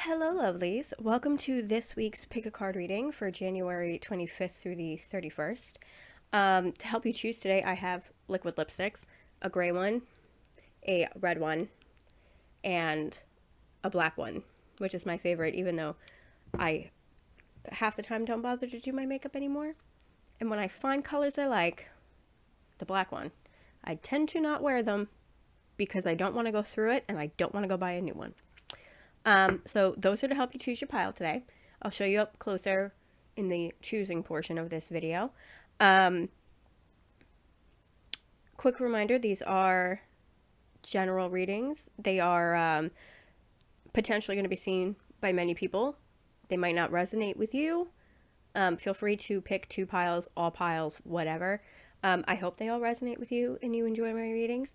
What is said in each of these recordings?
Hello, lovelies. Welcome to this week's Pick a Card reading for January 25th through the 31st. To help you choose today, I have liquid lipsticks, a gray one, a red one, and a black one, which is my favorite, even though I half the time don't bother to do my makeup anymore. And when I find colors I like, the black one, I tend to not wear them because I don't want to go through it and I don't want to go buy a new one. So those are to help you choose your pile today. I'll show you up closer in the choosing portion of this video. Quick reminder, these are general readings. They are potentially going to be seen by many people. They might not resonate with you. Feel free to pick two piles, all piles, whatever. I hope they all resonate with you and you enjoy my readings.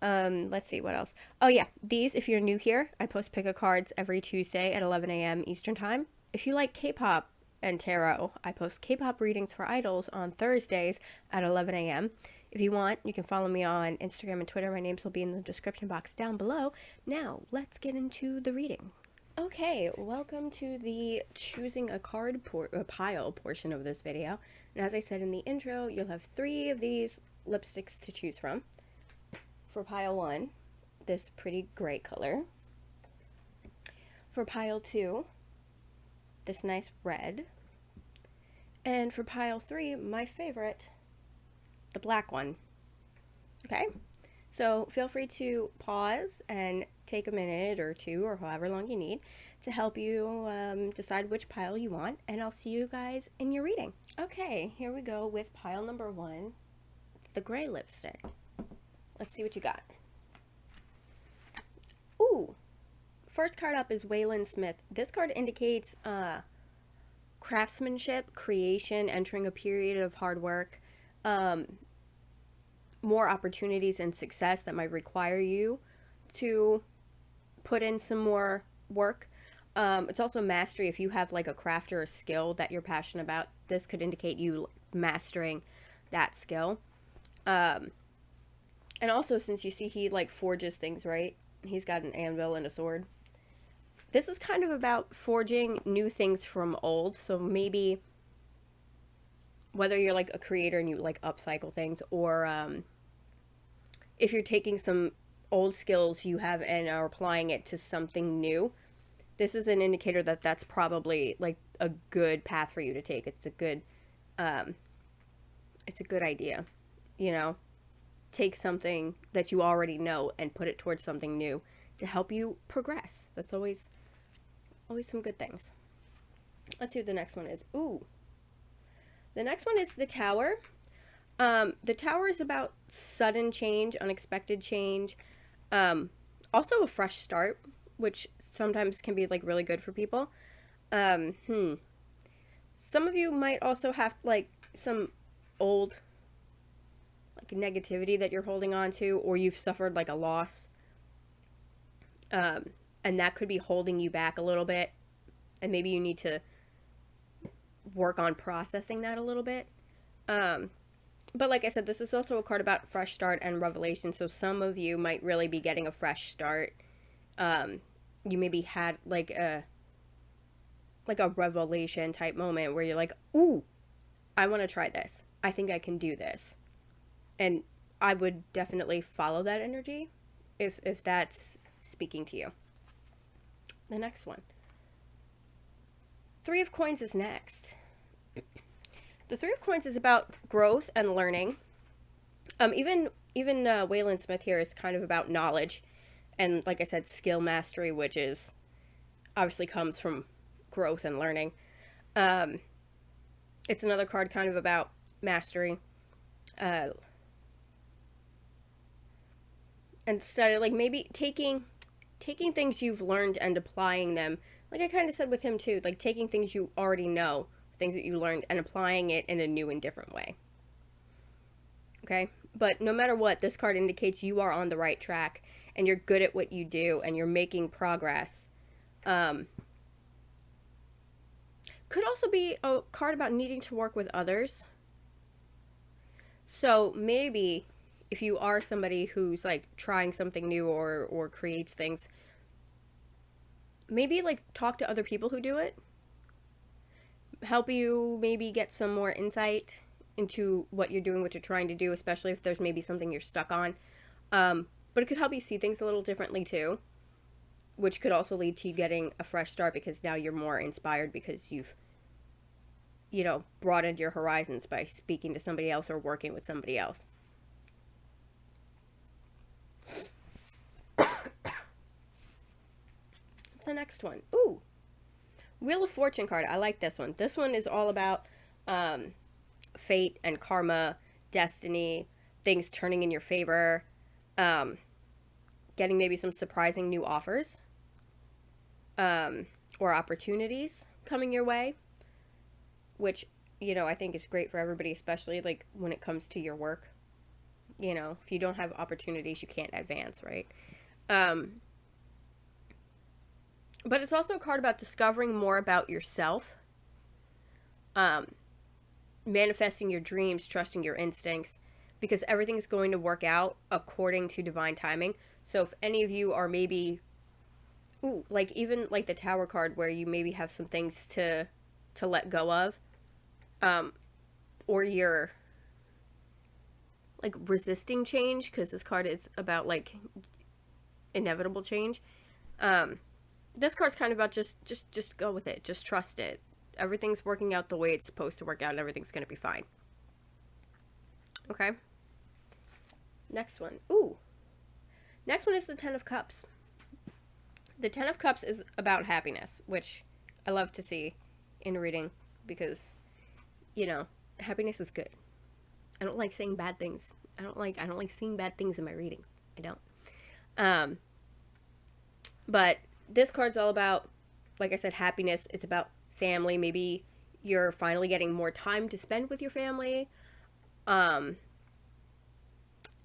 Let's see what else. Oh yeah, these, if you're new here, I post pick a cards every Tuesday at 11 a.m. Eastern time. If you like K-pop and tarot, I post K-pop readings for idols on Thursdays at 11 a.m. If you want, you can follow me on Instagram and Twitter. My names will be in the description box down below. Now, let's get into the reading. Okay, welcome to the choosing a card pile portion of this video. And as I said in the intro, you'll have 3 of these lipsticks to choose from. For pile 1, this pretty gray color. For pile 2, this nice red. And for pile 3, my favorite, the black one. Okay? So feel free to pause and take a minute or 2 or however long you need to help you decide which pile you want, and I'll see you guys in your reading. Okay, here we go with pile number 1, the gray lipstick. Let's see what you got. Ooh, first card up is Waylon Smith. This card indicates craftsmanship, creation, entering a period of hard work, more opportunities and success that might require you to put in some more work. It's also mastery. If you have like a craft or a skill that you're passionate about, this could indicate you mastering that skill. And also, since you see he like forges things, right? He's got an anvil and a sword. This is kind of about forging new things from old. So maybe whether you're like a creator and you like upcycle things, or if you're taking some old skills you have and are applying it to something new, this is an indicator that that's probably like a good path for you to take. It's a good idea, you know? Take something that you already know and put it towards something new to help you progress. That's always some good things. Let's see what the next one is. Ooh. The next one is the Tower. The Tower is about sudden change, unexpected change. Also a fresh start, which sometimes can be like really good for people. Some of you might also have like some old negativity that you're holding on to, or you've suffered like a loss, and that could be holding you back a little bit, and maybe you need to work on processing that a little bit. But like I said, this is also a card about fresh start and revelation, so some of you might really be getting a fresh start. You maybe had like a revelation type moment where you're like, ooh, I want to try this. I think I can do this. And I would definitely follow that energy if that's speaking to you. The next one. 3 of Coins is next. The 3 of Coins is about growth and learning. Even Waylon Smith here is kind of about knowledge. And like I said, skill mastery, which is obviously comes from growth and learning. It's another card kind of about mastery. And study, like maybe taking things you've learned and applying them, like I kind of said with him too, like taking things you already know, things that you learned, and applying it in a new and different way. Okay? But no matter what, this card indicates you are on the right track and you're good at what you do and you're making progress. Could also be a card about needing to work with others. So maybe if you are somebody who's like trying something new or creates things, maybe like talk to other people who do it, help you maybe get some more insight into what you're doing, what you're trying to do, especially if there's maybe something you're stuck on. But it could help you see things a little differently too, which could also lead to you getting a fresh start because now you're more inspired because you've, broadened your horizons by speaking to somebody else or working with somebody else. What's the next one? Ooh, Wheel of Fortune card. I like this one. This one is all about fate and karma, destiny, things turning in your favor, getting maybe some surprising new offers or opportunities coming your way, which, I think is great for everybody, especially like when it comes to your work. If you don't have opportunities, you can't advance, right? But it's also a card about discovering more about yourself, manifesting your dreams, trusting your instincts, because everything's going to work out according to divine timing. So if any of you are maybe, like even like the Tower card where you maybe have some things to let go of, or you're like resisting change, because this card is about like inevitable change. This card's kind of about just go with it, just trust it. Everything's working out the way it's supposed to work out, and everything's gonna be fine. Okay. Next one. Next one is the Ten of Cups. The Ten of Cups is about happiness, which I love to see in reading because, happiness is good. I don't like saying bad things. I don't like seeing bad things in my readings. I don't. But this card's all about, like I said, happiness. It's about family. Maybe you're finally getting more time to spend with your family. It's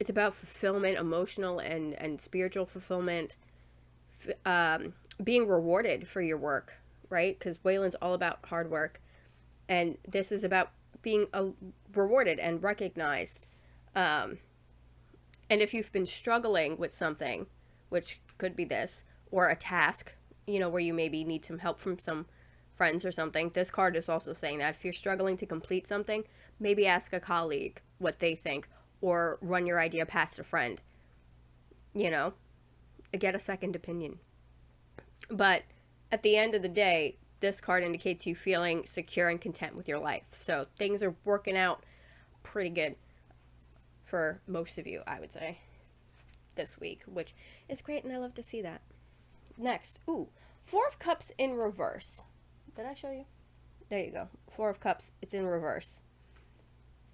about fulfillment, emotional and spiritual fulfillment. Being rewarded for your work, right? Because Waylon's all about hard work. And this is about being rewarded and recognized. And if you've been struggling with something, which could be this, or a task, where you maybe need some help from some friends or something, this card is also saying that if you're struggling to complete something, maybe ask a colleague what they think, or run your idea past a friend. Get a second opinion. But at the end of the day, this card indicates you feeling secure and content with your life. So things are working out pretty good for most of you, I would say, this week, which is great, and I love to see that. Next, Four of Cups in reverse. Did I show you? There you go. Four of Cups, it's in reverse.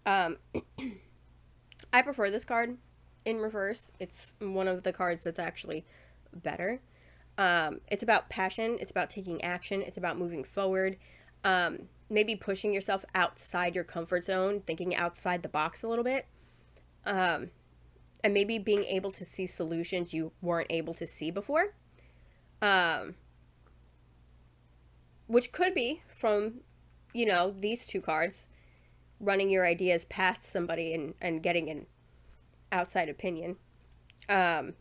I prefer this card in reverse. It's one of the cards that's actually better. It's about passion. It's about taking action. It's about moving forward. Maybe pushing yourself outside your comfort zone, thinking outside the box a little bit. And maybe being able to see solutions you weren't able to see before. Which could be from, these two cards, running your ideas past somebody and getting an outside opinion. But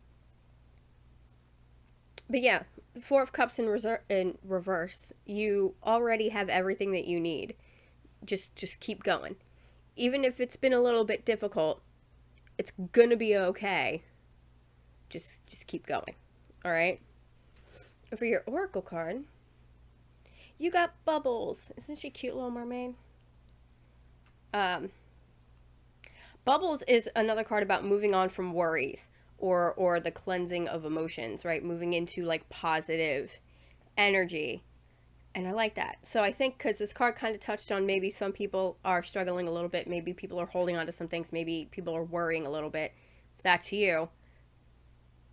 yeah, Four of Cups in reverse. You already have everything that you need. Just keep going. Even if it's been a little bit difficult, it's gonna be okay. Just keep going. All right? For your Oracle card, you got Bubbles. Isn't she cute, Little Mermaid? Bubbles is another card about moving on from worries or the cleansing of emotions, right? Moving into like positive energy. And I like that. So I think because this card kind of touched on maybe some people are struggling a little bit. Maybe people are holding on to some things. Maybe people are worrying a little bit. If that's you,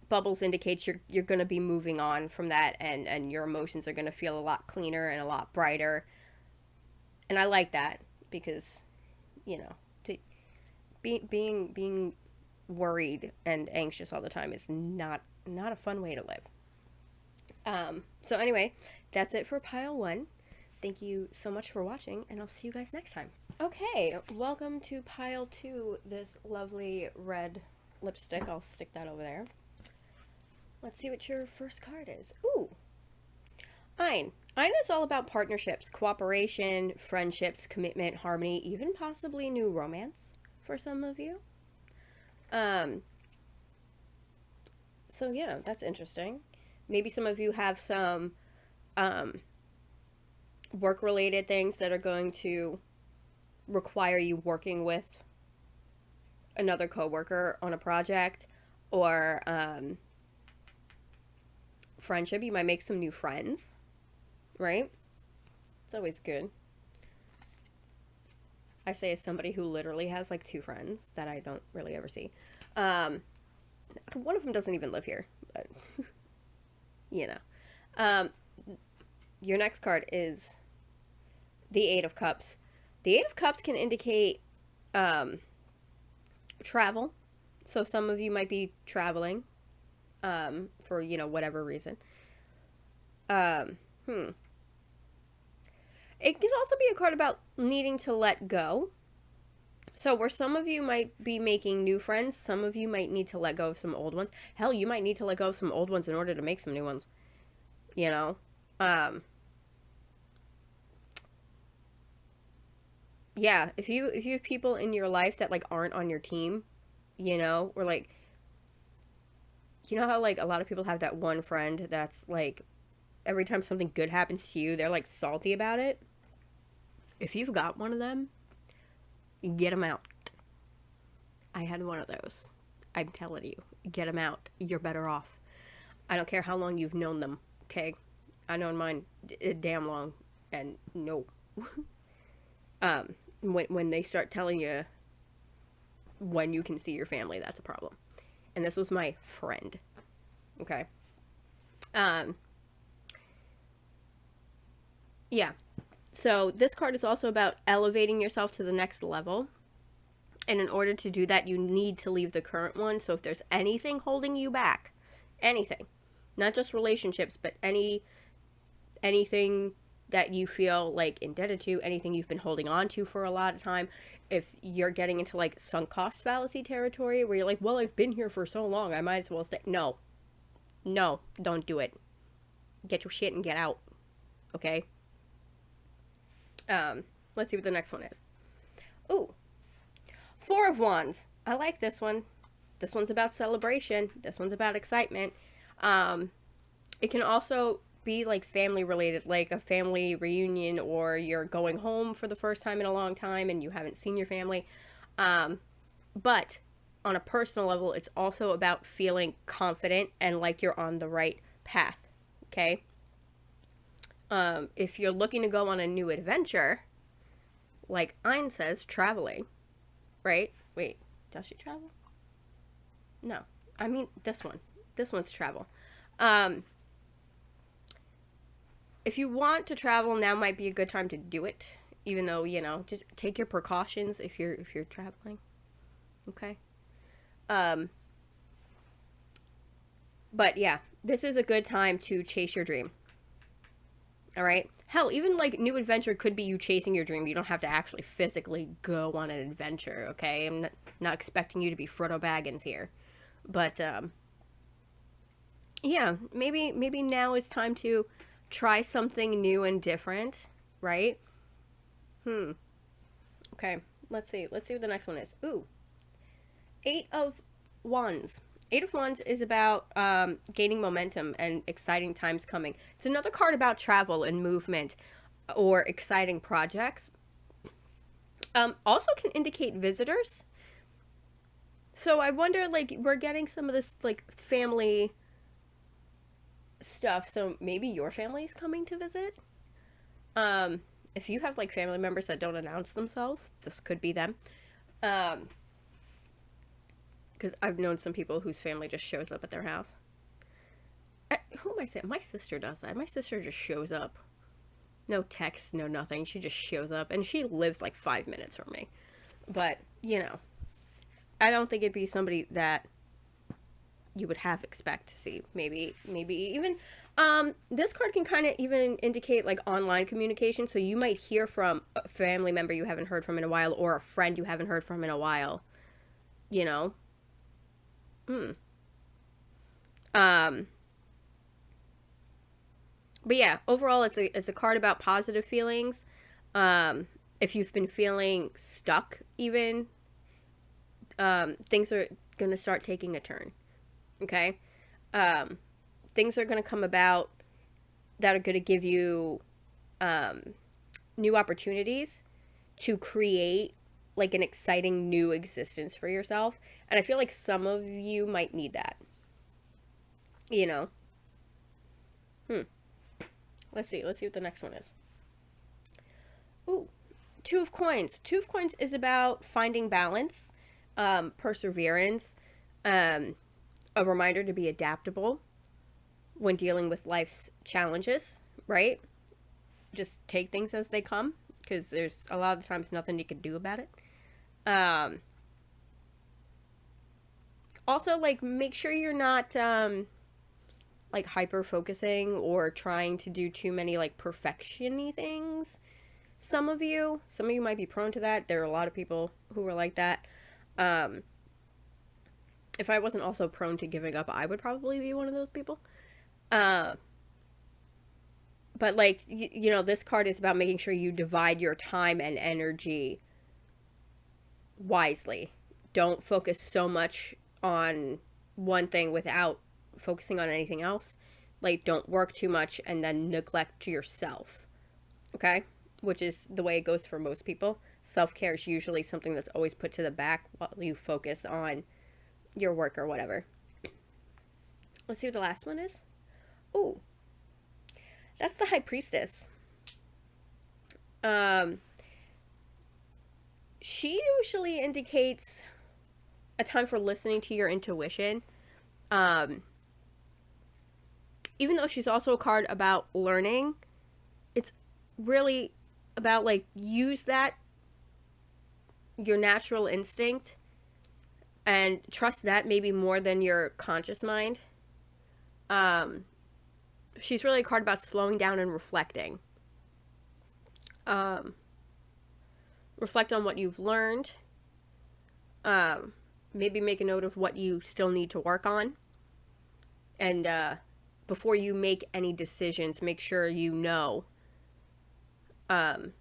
Bubbles indicates you're going to be moving on from that, and your emotions are going to feel a lot cleaner and a lot brighter. And I like that because, being worried and anxious all the time is not a fun way to live. So anyway, that's it for pile 1. Thank you so much for watching, and I'll see you guys next time. Okay, welcome to pile 2, this lovely red lipstick. I'll stick that over there. Let's see what your first card is. Nine is all about partnerships, cooperation, friendships, commitment, harmony, even possibly new romance for some of you. Um, so yeah, that's interesting. Maybe some of you have some um, work related things that are going to require you working with another coworker on a project, or friendship. You might make some new friends, right? It's always good. I say as somebody who literally has like two friends that I don't really ever see. Um, One of them doesn't even live here, but you know. Um, your next card is the Eight of Cups. The Eight of Cups can indicate travel. So some of you might be traveling for, whatever reason. Um, hmm. It can also be a card about needing to let go. So where some of you might be making new friends, some of you might need to let go of some old ones. Hell, you might need to let go of some old ones in order to make some new ones. You know? Yeah, if you have people in your life that like aren't on your team, or like how like a lot of people have that one friend that's like every time something good happens to you, they're like salty about it. If you've got one of them, get them out. I had one of those. I'm telling you, get them out. You're better off. I don't care how long you've known them, okay? I known mine damn long, and no. When they start telling you when you can see your family, that's a problem. And this was my friend, okay? Yeah. So this card is also about elevating yourself to the next level. And in order to do that, you need to leave the current one. So if there's anything holding you back, anything, not just relationships, but anything that you feel like indebted to, anything you've been holding on to for a lot of time, if you're getting into like sunk cost fallacy territory where you're like, well, I've been here for so long, I might as well stay. No, don't do it. Get your shit and get out. Okay? Let's see what the next one is. Ooh, Four of Wands. I like this one. This one's about celebration. This one's about excitement. It can also be like family related, like a family reunion, or you're going home for the first time in a long time and you haven't seen your family. But on a personal level, it's also about feeling confident and like you're on the right path. Okay? If you're looking to go on a new adventure, like Ein says, traveling, right? Wait, does she travel? No. I mean, this one. This one's travel. If you want to travel, now might be a good time to do it. Even though, just take your precautions if you're traveling. Okay? But yeah, this is a good time to chase your dream. All right? Hell, even like new adventure could be you chasing your dream. You don't have to actually physically go on an adventure, okay? I'm not expecting you to be Frodo Baggins here. But yeah, maybe now is time to try something new and different, right? Okay, let's see what the next one is. Ooh, Eight of Wands. Eight of Wands is about gaining momentum and exciting times coming. It's another card about travel and movement or exciting projects. Also can indicate visitors. So I wonder, like, we're getting some of this, like, family stuff. So maybe your family is coming to visit. If you have, like, family members that don't announce themselves, this could be them. Because I've known some people whose family just shows up at their house. Who am I saying? My sister does that. My sister just shows up. No text, no nothing. She just shows up. And she lives like 5 minutes from me. But, I don't think it'd be somebody that you would expect to see. Maybe even, this card can kind of even indicate like online communication. So you might hear from a family member you haven't heard from in a while, or a friend you haven't heard from in a while. But yeah, overall, it's a card about positive feelings. If you've been feeling stuck, even things are gonna start taking a turn. Okay, things are gonna come about that are gonna give you new opportunities to create like an exciting new existence for yourself. And I feel like some of you might need that. You know. Let's see. Let's see what the next one is. Ooh, Two of Coins. Two of Coins is about finding balance, perseverance, um, a reminder to be adaptable when dealing with life's challenges, right? Just take things as they come because there's a lot of times nothing you can do about it. Um, Also, like, make sure you're not like hyper focusing or trying to do too many like perfection-y things. Some of you might be prone to that. There are a lot of people who are like that. Um, if I wasn't also prone to giving up, I would probably be one of those people. Uh, but like you know, this card is about making sure you divide your time and energy wisely. Don't focus so much on one thing without focusing on anything else. Like, don't work too much and then neglect yourself. Okay? Which is the way it goes for most people. Self care is usually something that's always put to the back while you focus on your work or whatever. Let's see what the last one is. Ooh, that's the High Priestess. Um, she usually indicates a time for listening to your intuition. Um, Even though she's also a card about learning, it's really about like use that your natural instinct and trust that maybe more than your conscious mind. Um, she's really a card about slowing down and reflecting. Um, Reflect on what you've learned. Um, Maybe make a note of what you still need to work on. And before you make any decisions, make sure um,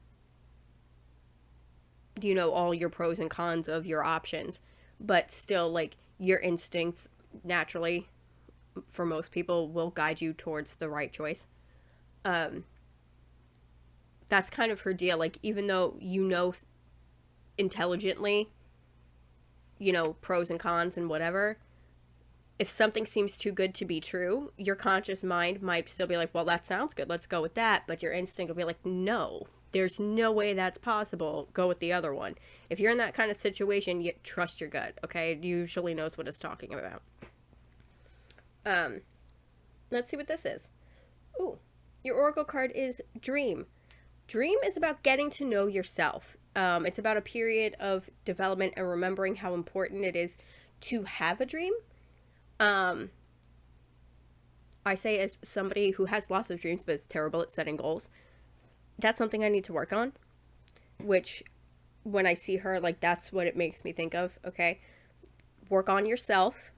you know all your pros and cons of your options. But still, like, your instincts naturally, for most people, will guide you towards the right choice. Um, that's kind of her deal. Like, even though you know intelligently, you know, pros and cons and whatever, if something seems too good to be true, your conscious mind might still be like, well, that sounds good, let's go with that. But your instinct will be like, no, there's no way that's possible. Go with the other one. If you're in that kind of situation, you trust your gut, okay? It usually knows what it's talking about. Um, let's see what this is. Ooh, your oracle card is Dream. Dream is about getting to know yourself. It's about a period of development and remembering how important it is to have a dream. Um, I say, as somebody who has lots of dreams but is terrible at setting goals, that's something I need to work on. Which, when I see her, like, that's what it makes me think of. Okay, work on yourself,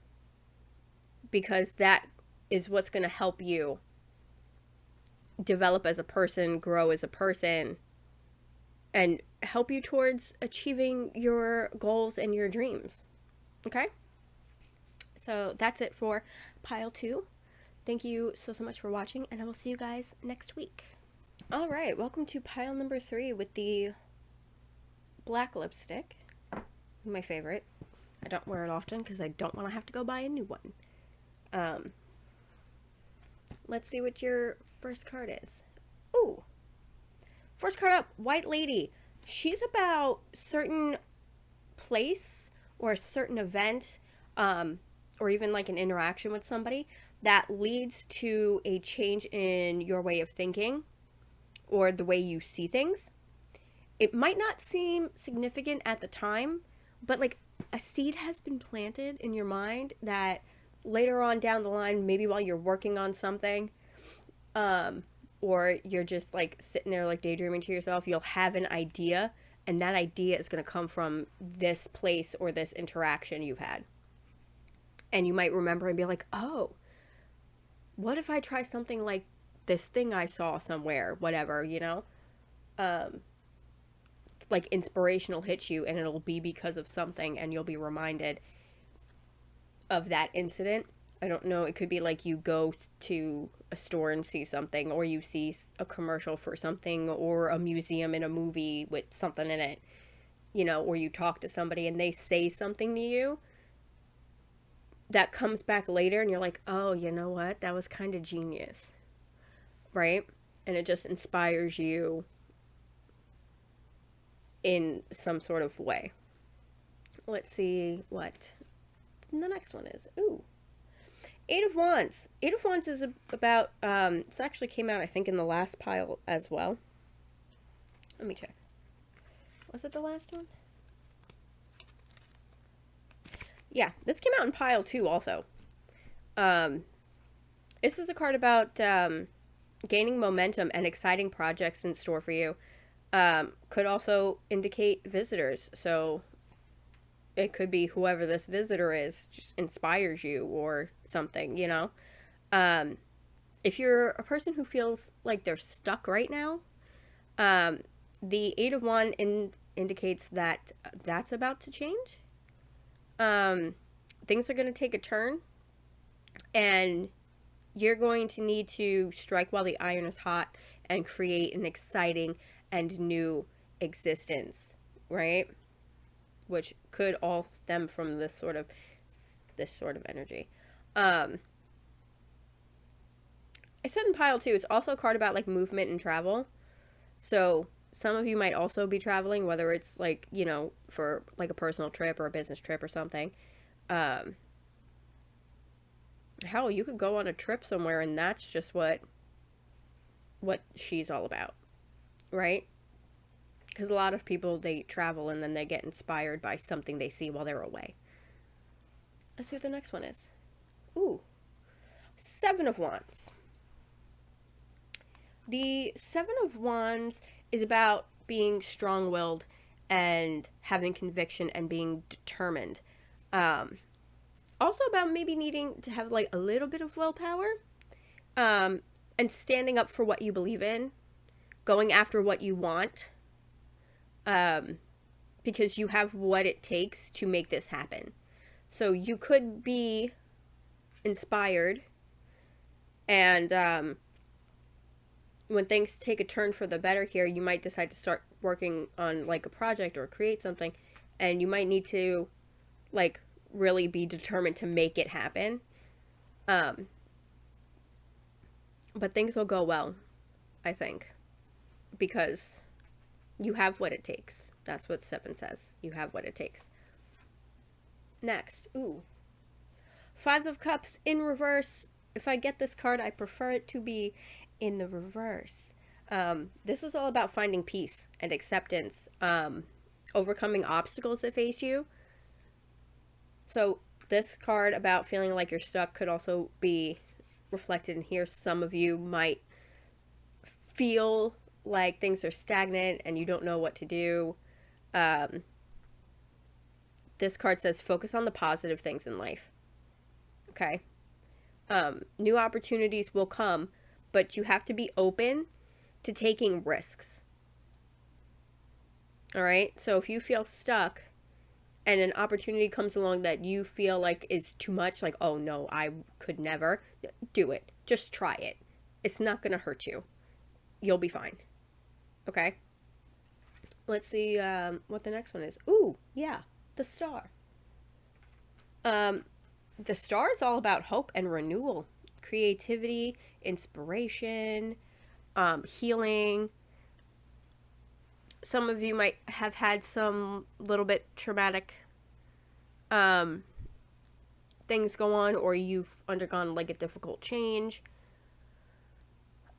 because that is what's going to help you develop as a person, grow as a person, and help you towards achieving your goals and your dreams. Okay? So that's it for pile 2. Thank you so much for watching, and I will see you guys next week. All right, welcome to pile number 3 with the black lipstick. My favorite. I don't wear it often because I don't want to have to go buy a new one. Let's see what your first card is. Ooh. First card up, White Lady. She's about certain place or a certain event, or even like an interaction with somebody that leads to a change in your way of thinking or the way you see things. It might not seem significant at the time, but like a seed has been planted in your mind that later on down the line, maybe while you're working on something, or you're just like sitting there like daydreaming to yourself, you'll have an idea, and that idea is going to come from this place or this interaction you've had. And you might remember and be like, oh, what if I try something like this thing I saw somewhere, whatever, like inspiration will hit you, and it'll be because of something, and you'll be reminded of that incident. I don't know, it could be like you go to a store and see something, or you see a commercial for something, or a museum in a movie with something in it, or you talk to somebody and they say something to you that comes back later, and you're like, oh, you know what? That was kind of genius, right? And it just inspires you in some sort of way. Let's see what the next one is. Ooh. Eight of Wands. Eight of Wands is about, this actually came out, I think, in the last pile as well. Let me check. Was it the last one? Yeah, this came out in pile 2 also. This is a card about gaining momentum and exciting projects in store for you. Could also indicate visitors. So it could be whoever this visitor is just inspires you or something, If you're a person who feels like they're stuck right now, the Eight of Wands indicates that that's about to change. Things are going to take a turn, and you're going to need to strike while the iron is hot and create an exciting and new existence, right? Which could all stem from this sort of energy. I said in pile 2, it's also a card about like movement and travel. So some of you might also be traveling, whether it's like, for like a personal trip or a business trip or something. Hell, you could go on a trip somewhere and that's just what she's all about, right? Because a lot of people, they travel and then they get inspired by something they see while they're away. Let's see what the next one is. Ooh, Seven of Wands. The Seven of Wands is about being strong-willed and having conviction and being determined. Also about maybe needing to have like a little bit of willpower, and standing up for what you believe in, going after what you want, because you have what it takes to make this happen. So you could be inspired, and when things take a turn for the better here, you might decide to start working on like a project or create something, and you might need to like really be determined to make it happen. But things will go well, I think, because you have what it takes. That's what 7 says. You have what it takes. Next, Five of Cups in reverse. If I get this card, I prefer it to be in the reverse. This is all about finding peace and acceptance, overcoming obstacles that face you. So this card about feeling like you're stuck could also be reflected in here. Some of you might feel like things are stagnant and you don't know what to do. This card says focus on the positive things in life. Okay? New opportunities will come, but you have to be open to taking risks. All right? So if you feel stuck and an opportunity comes along that you feel like is too much, like, oh no, I could never, do it. Just try it. It's not going to hurt you. You'll be fine. Okay? Let's see what the next one is. Ooh, yeah, the Star. The Star is all about hope and renewal, creativity, inspiration, healing. Some of you might have had some little bit traumatic things go on, or you've undergone like a difficult change.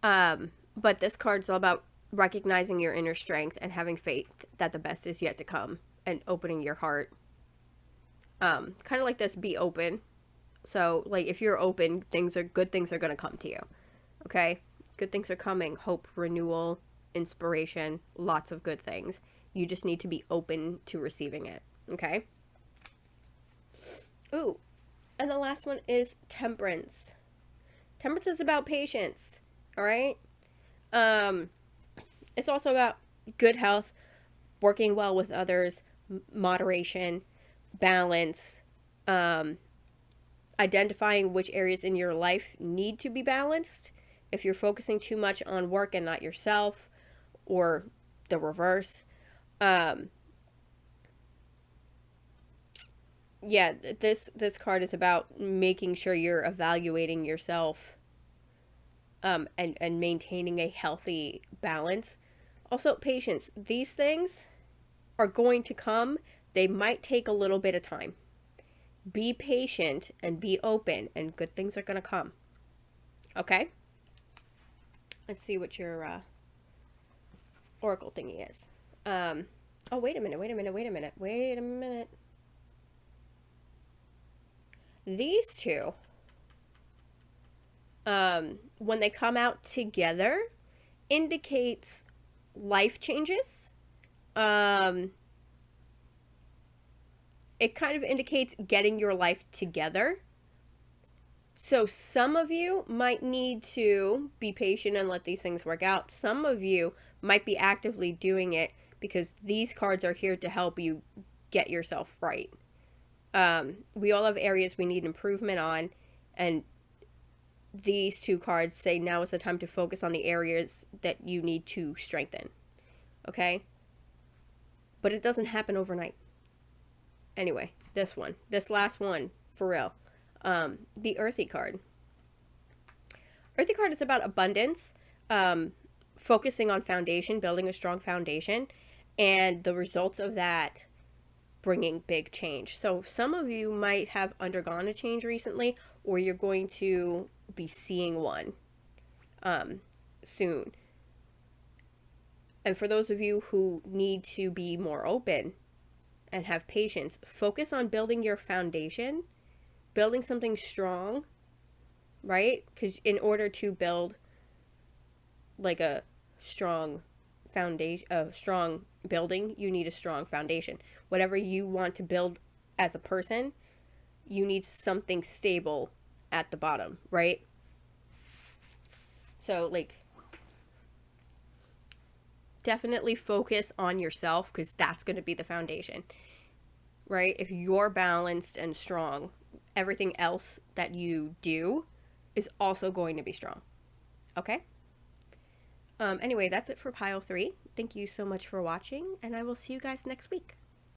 But this card's all about recognizing your inner strength and having faith that the best is yet to come and opening your heart. Kind of like this, be open. So like if you're open, good things are going to come to you. Okay? Good things are coming. Hope, renewal, inspiration, lots of good things. You just need to be open to receiving it. Okay? Ooh. And the last one is Temperance. Temperance is about patience. All right. It's also about good health, working well with others, moderation, balance, um, identifying which areas in your life need to be balanced. If you're focusing too much on work and not yourself, or the reverse. Um, yeah, this card is about making sure you're evaluating yourself, and maintaining a healthy balance. Also, patience. These things are going to come. They might take a little bit of time. Be patient and be open, and good things are going to come. Okay? Let's see what your oracle thingy is. Oh, wait a minute. These two, when they come out together, indicates life changes. It kind of indicates getting your life together. So some of you might need to be patient and let these things work out. Some of you might be actively doing it because these cards are here to help you get yourself right. We all have areas we need improvement on, and these two cards say now is the time to focus on the areas that you need to strengthen. Okay? But it doesn't happen overnight. Anyway, this last one, for real. The Earthy card. Earthy card is about abundance, focusing on foundation, building a strong foundation, and the results of that bringing big change. So some of you might have undergone a change recently, or you're going to be seeing one soon. And for those of you who need to be more open and have patience, focus on building your foundation, building something strong, right? Because in order to build like a strong foundation, a strong building, you need a strong foundation. Whatever you want to build as a person, you need something stable at the bottom, right? So, like, definitely focus on yourself, because that's going to be the foundation, right? If you're balanced and strong, everything else that you do is also going to be strong. Okay? Anyway, that's it for pile 3. Thank you so much for watching, and I will see you guys next week.